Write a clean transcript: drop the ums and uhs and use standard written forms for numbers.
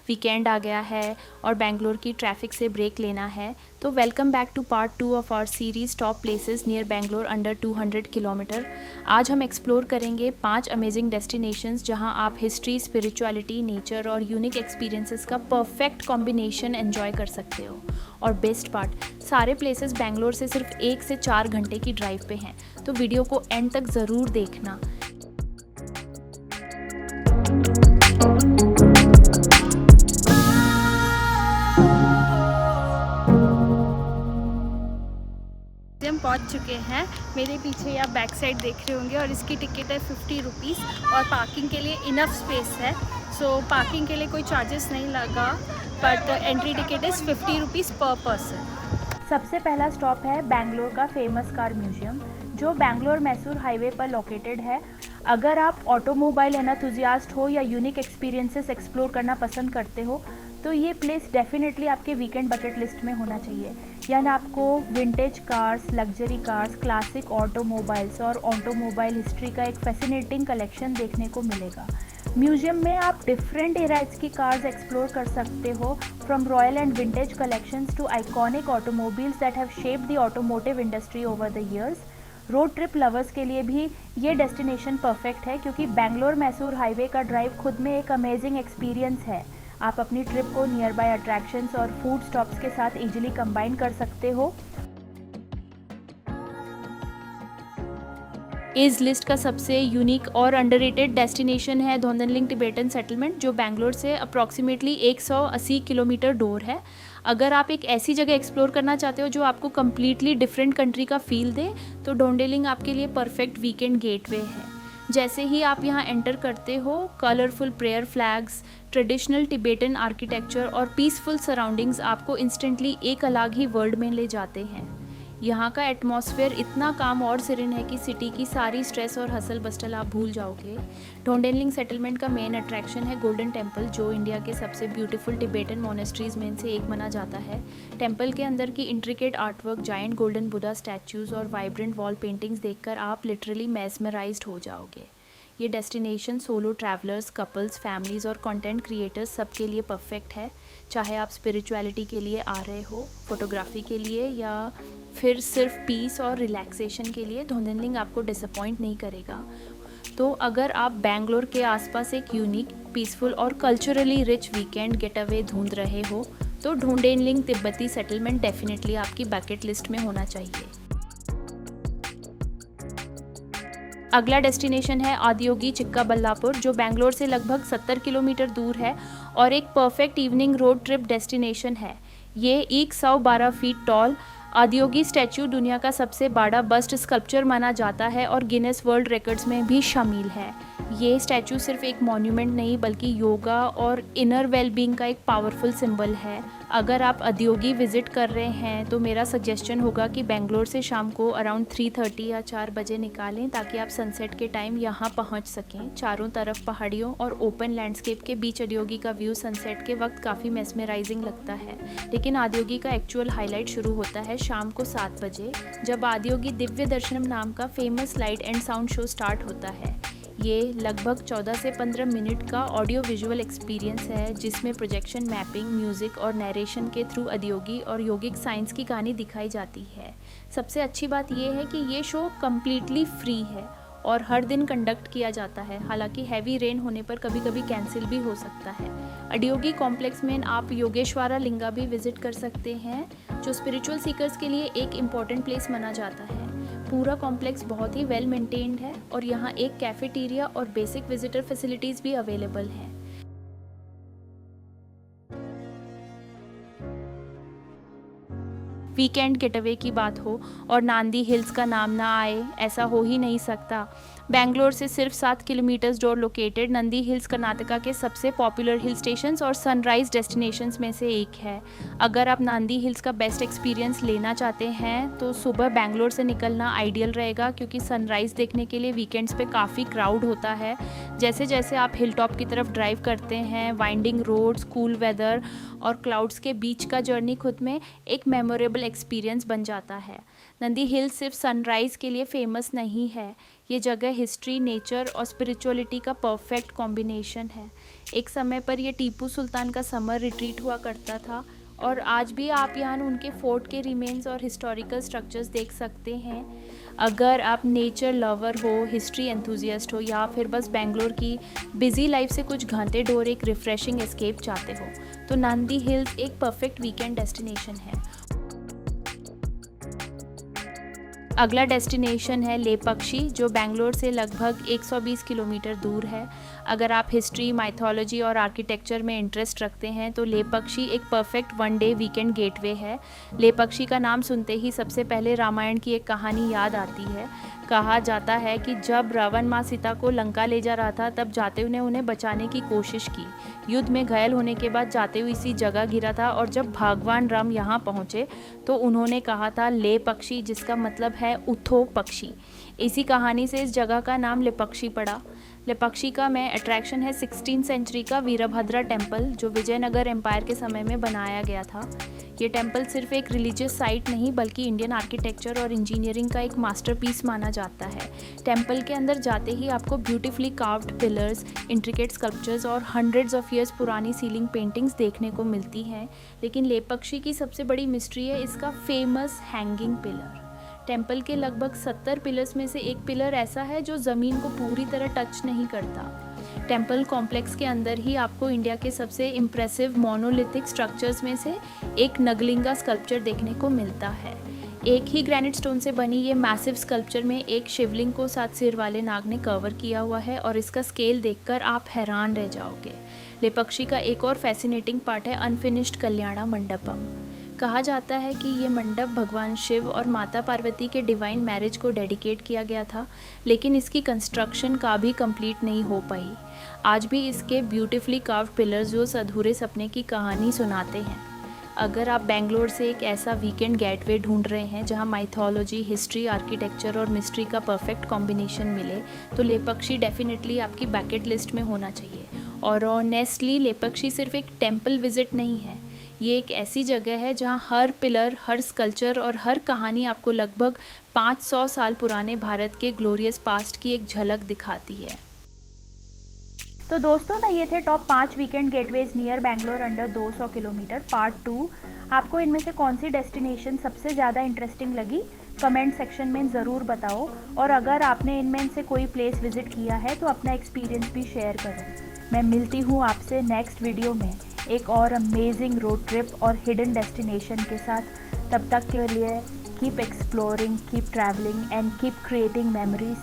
Weekend आ गया है और बेंगलोर की ट्रैफिक से ब्रेक लेना है। तो welcome back to part 2 of our series top places near Bangalore under 200 kilometre. आज हम एक्सप्लोर करेंगे 5 अमेजिंग डेस्टिनेशंस जहां आप हिस्ट्री, स्पिरिचुअलिटी, नेचर और यूनिक एक्सपीरियंसेस का परफेक्ट कॉम्बिनेशन एंजॉय कर सकते हो। और बेस्ट पार्ट, सारे प्लेसेस बेंगलोर से सिर्फ 1 से 4 घंटे की ड्राइव पे हैं, तो वीडियो को एंड तक ज़रूर देखना। हम पहुंच चुके हैं। मेरे पीछे आप बैक साइड देख रहे होंगे और इसकी टिकट है 50 रुपीज़ और पार्किंग के लिए इनफ स्पेस है। सो पार्किंग के लिए कोई चार्जेस नहीं लगा, but entry ticket is 50 rupees पर पर्सन। सबसे पहला स्टॉप है बेंगलोर का फेमस कार म्यूजियम, जो बेंगलोर मैसूर हाईवे पर लोकेटेड है। अगर आप ऑटोमोबाइल एंथुसियास्ट हो या यूनिक एक्सपीरियंसेस एक्सप्लोर करना पसंद करते हो तो ये प्लेस डेफिनेटली आपके वीकेंड बकेट लिस्ट में होना चाहिए। यानी आपको vintage cars, luxury cars, classic automobiles और ऑटोमोबाइल हिस्ट्री का एक फैसिनेटिंग कलेक्शन देखने को मिलेगा। म्यूजियम में आप डिफरेंट एराज की कार्स एक्सप्लोर कर सकते हो, from royal and vintage collections to iconic automobiles that have shaped the automotive industry over the years. Road trip lovers के लिए भी ये डेस्टिनेशन परफेक्ट है, क्योंकि बेंगलोर मैसूर हाईवे का ड्राइव खुद में एक अमेजिंग एक्सपीरियंस है। आप अपनी ट्रिप को नियर बाय अट्रैक्शंस और फूड स्टॉप्स के साथ इजीली कंबाइन कर सकते हो। इस लिस्ट का सबसे यूनिक और अंडररेटेड डेस्टिनेशन है धोंदनलिंग टिबेटन सेटलमेंट, जो बेंगलोर से अप्रॉक्सीमेटली 180 किलोमीटर दूर है। अगर आप एक ऐसी जगह एक्सप्लोर करना चाहते हो जो आपको कम्प्लीटली डिफरेंट कंट्री का फील दे, तो डोंडेलिंग आपके लिए परफेक्ट वीकेंड गेटवे है। जैसे ही आप यहाँ एंटर करते हो, colourful prayer flags, traditional Tibetan architecture और पीसफुल सराउंडिंग्स आपको इंस्टेंटली एक अलग ही वर्ल्ड में ले जाते हैं। यहाँ का एटमॉस्फेयर इतना काम और सिरन है कि सिटी की सारी स्ट्रेस और हसल बस्टल आप भूल जाओगे। डोंडेलिंग सेटलमेंट का मेन अट्रैक्शन है गोल्डन टेम्पल, जो इंडिया के सबसे ब्यूटीफुल टिबेटन मोनेस्ट्रीज में से एक माना जाता है। टेम्पल के अंदर की intricate artwork, giant golden Buddha statues और वाइब्रेंट वॉल पेंटिंग्स देखकर आप लिटरली मेस्मराइज्ड हो जाओगे। ये destination solo travellers, couples, families और कंटेंट क्रिएटर्स सबके लिए परफेक्ट है। चाहे आप स्पिरिचुअलिटी के लिए आ रहे हो, फोटोग्राफी के लिए या फिर सिर्फ पीस और रिलैक्सेशन के लिए, धोंदनलिंग आपको डिसअपॉइंट नहीं करेगा। तो अगर आप बेंगलोर के आसपास एक यूनिक, पीसफुल और कल्चरली रिच वीकेंड गेटअवे ढूंढ रहे हो, तो डोंडेलिंग तिब्बती सेटलमेंट डेफिनेटली आपकी बकेट लिस्ट में होना चाहिए। अगला डेस्टिनेशन है आदियोगी चिक्काबल्लापुर, जो बेंगलोर से लगभग 70 किलोमीटर दूर है और एक perfect evening road trip destination है। ये 112 फीट टॉल आदियोगी स्टैचू दुनिया का सबसे बड़ा बस्ट स्कल्पचर माना जाता है और गिनेस वर्ल्ड रिकॉर्ड्स में भी शामिल है। ये स्टैचू सिर्फ एक मॉन्यूमेंट नहीं, बल्कि योगा और इनर वेलबींग का एक पावरफुल सिंबल है। अगर आप आदियोगी विज़िट कर रहे हैं तो मेरा सजेशन होगा कि बेंगलोर से शाम को अराउंड 3:30 या 4 बजे निकालें, ताकि आप सनसेट के टाइम यहाँ पहुँच सकें। चारों तरफ पहाड़ियों और ओपन लैंडस्केप के बीच आदियोगी का व्यू सनसेट के वक्त काफ़ी मेस्मराइजिंग लगता है। लेकिन आदियोगी का एक्चुअल हाईलाइट शुरू होता है शाम को 7 बजे, जब आदियोगी दिव्य दर्शनम नाम का famous light and sound show start होता है। ये लगभग 14 से 15 मिनट का ऑडियो विजुअल एक्सपीरियंस है, जिसमें प्रोजेक्शन, मैपिंग, म्यूज़िक और नरेशन के थ्रू आदियोगी और योगिक साइंस की कहानी दिखाई जाती है। सबसे अच्छी बात यह है कि ये शो कम्प्लीटली फ्री है और हर दिन कंडक्ट किया जाता है। हालांकि हैवी रेन होने पर कभी कभी कैंसिल भी हो सकता है। आदियोगी कॉम्प्लेक्स में आप योगेश्वरा लिंगा भी विजिट कर सकते हैं, जो स्पिरिचुअल सीकर्स के लिए एक इम्पॉर्टेंट प्लेस माना जाता है। पूरा कॉम्प्लेक्स बहुत ही वेल मेंटेन्ड है और यहाँ एक कैफेटेरिया और बेसिक विजिटर फैसिलिटीज़ भी अवेलेबल हैं। वीकेंड गेटअवे की बात हो और नांदी हिल्स का नाम ना आए, ऐसा हो ही नहीं सकता। बेंगलोर से सिर्फ 7 किलोमीटर दूर लोकेटेड नंदी हिल्स कर्नाटका के सबसे पॉपुलर हिल स्टेशंस और सनराइज डेस्टिनेशंस में से एक है। अगर आप नंदी हिल्स का बेस्ट एक्सपीरियंस लेना चाहते हैं तो सुबह बेंगलोर से निकलना आइडियल रहेगा, क्योंकि सनराइज़ देखने के लिए वीकेंड्स पे काफ़ी क्राउड होता है। जैसे जैसे आप हिल टॉप की तरफ ड्राइव करते हैं, वाइंडिंग रोड्स, कूल वेदर और क्लाउड्स के बीच का जर्नी खुद में एक मेमोरेबल एक्सपीरियंस बन जाता है। नंदी हिल्स सिर्फ सनराइज़ के लिए फेमस नहीं है, ये जगह हिस्ट्री, नेचर और स्पिरिचुअलिटी का परफेक्ट कॉम्बिनेशन है। एक समय पर ये टीपू सुल्तान का समर रिट्रीट हुआ करता था और आज भी आप यहाँ उनके फोर्ट के रिमेन्स और हिस्टोरिकल स्ट्रक्चर्स देख सकते हैं। अगर आप नेचर लवर हो, हिस्ट्री एंथुजियास्ट हो या फिर बस बेंगलोर की बिजी लाइफ से कुछ घंटे डोर एक रिफ्रेशिंग एस्केप चाहते हो तो नंदी हिल्स एक परफेक्ट वीकेंड डेस्टिनेशन है। अगला डेस्टिनेशन है लेपक्षी, जो बेंगलोर से लगभग 120 किलोमीटर दूर है। अगर आप हिस्ट्री, माइथोलॉजी और आर्किटेक्चर में इंटरेस्ट रखते हैं तो लेपक्षी एक perfect one day weekend getaway है। लेपक्षी का नाम सुनते ही सबसे पहले रामायण की एक कहानी याद आती है। कहा जाता है कि जब रावण माँ सीता को लंका ले जा रहा था तब जाते ने उन्हें बचाने की कोशिश की। युद्ध में घायल होने के बाद जाते हुए इसी जगह गिरा था और जब भगवान राम यहाँ पहुँचे तो उन्होंने कहा था ले पक्षी, जिसका मतलब है उठो पक्षी। इसी कहानी से इस जगह का नाम लेपक्षी पड़ा। लेपक्षी का मेन अट्रैक्शन है 16वीं सेंचुरी का वीरभद्रा टेम्पल, जो विजयनगर एम्पायर के समय में बनाया गया था। ये टेम्पल सिर्फ एक रिलीजियस साइट नहीं बल्कि इंडियन आर्किटेक्चर और इंजीनियरिंग का एक मास्टरपीस माना जाता है। टेम्पल के अंदर जाते ही आपको beautifully carved pillars, intricate sculptures और हंड्रेड्स ऑफ ईयर्स पुरानी सीलिंग पेंटिंग्स देखने को मिलती हैं। लेकिन लेपक्षी की सबसे बड़ी मिस्ट्री है इसका फेमस हैंगिंग पिलर। टेम्पल के लगभग 70 पिलर्स में से एक पिलर ऐसा है जो ज़मीन को पूरी तरह टच नहीं करता। टेम्पल कॉम्प्लेक्स के अंदर ही आपको इंडिया के सबसे इम्प्रेसिव मोनोलिथिक स्ट्रक्चर्स में से एक नगलिंगा स्कल्पचर देखने को मिलता है। एक ही ग्रेनाइट स्टोन से बनी ये मैसिव स्कल्पचर में एक शिवलिंग को 7 सिर वाले नाग ने कवर किया हुआ है और इसका स्केल देखकर आप हैरान रह जाओगे। लेपक्षी का एक और फैसिनेटिंग पार्ट है अनफिनिश्ड कल्याणा मंडपम। कहा जाता है कि ये मंडप भगवान शिव और माता पार्वती के डिवाइन मैरिज को डेडिकेट किया गया था, लेकिन इसकी कंस्ट्रक्शन का भी कंप्लीट नहीं हो पाई। आज भी इसके ब्यूटीफुली कार्व्ड पिलर्स जो अधूरे सपने की कहानी सुनाते हैं। अगर आप बेंगलोर से एक ऐसा वीकेंड गेटवे ढूंढ रहे हैं जहां माइथोलॉजी, हिस्ट्री, आर्किटेक्चर और मिस्ट्री का परफेक्ट कॉम्बिनेशन मिले तो लेपक्षी डेफिनेटली आपकी बैकेट लिस्ट में होना चाहिए। और ऑनेस्टली लेपक्षी सिर्फ एक टेम्पल विजिट नहीं है, ये एक ऐसी जगह है जहाँ हर पिलर, हर स्कल्पचर और हर कहानी आपको लगभग 500 साल पुराने भारत के ग्लोरियस पास्ट की एक झलक दिखाती है। तो दोस्तों ना, ये थे top 5 weekend gateways near Bangalore under 200 kilometre part 2। आपको इनमें से कौन सी डेस्टिनेशन सबसे ज़्यादा इंटरेस्टिंग लगी कमेंट सेक्शन में ज़रूर बताओ। और अगर आपने इनमें से कोई प्लेस विजिट किया है तो अपना एक्सपीरियंस भी शेयर करो। मैं मिलती हूँ आपसे नेक्स्ट वीडियो में एक और अमेजिंग रोड ट्रिप और हिडन डेस्टिनेशन के साथ। तब तक के लिए keep exploring, keep travelling and keep creating memories